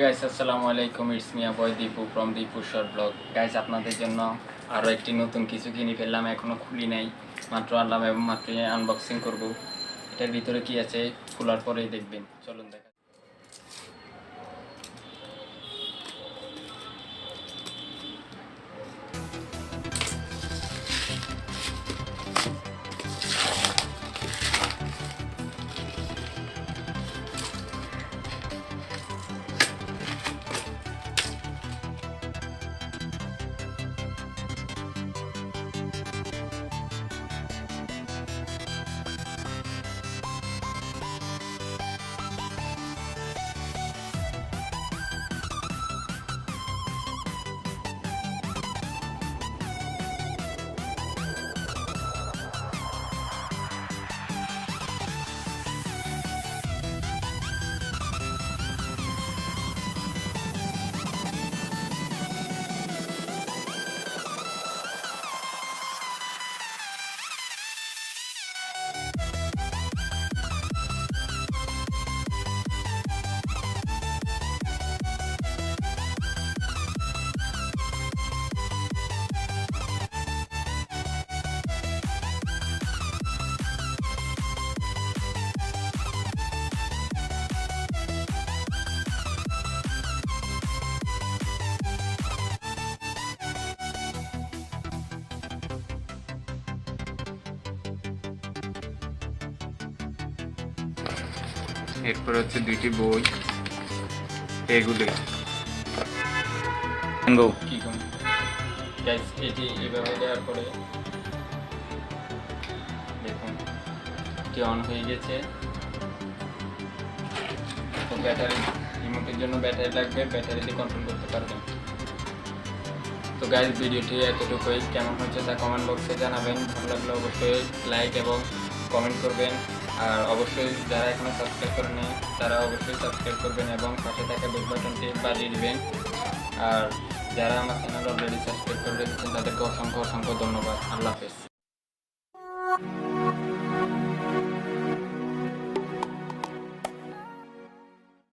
Guys আসসালামু আলাইকুম, it's me boy Dipu from Dipu short blog. Guys আপনাদের জন্য আরও একটি নতুন কিছু কিনে ফেললাম, এখনও খুলি নাই, মাত্র আনলাম এবং মাত্র আনবক্সিং করব। এটার ভিতরে কি আছে খোলার পরেই দেখবেন, চলুন দেখা। এরপর হচ্ছে দুইটি বই, এগুলি কি গাইস, এটি এভাবে দেওয়ার পরে দেখুন এটি অন হয়ে গেছে। তো ব্যাটারি রিমোটের জন্য ব্যাটারি লাগবে, ব্যাটারি দিয়ে কন্ট্রোল করতে পারবেন। তো গাইস ভিডিওটি এতটুকুই, কেমন হচ্ছে তা কমেন্ট বক্সে জানাবেন। ভালো লাগলে অবশ্যই লাইক এবং কমেন্ট করবেন, আর অবশ্যই যারা এখনো সাবস্ক্রাইব করেনি তারা অবশ্যই সাবস্ক্রাইব করবেন এবং পাশে থাকা বেল বাটনটি বাজিয়ে দিবেন। আর যারা আমার চ্যানেল অলরেডি সাবস্ক্রাইব করে রেখেছেন তাদেরকে অসংখ্য ধন্যবাদ। আল্লাহ হাফেজ।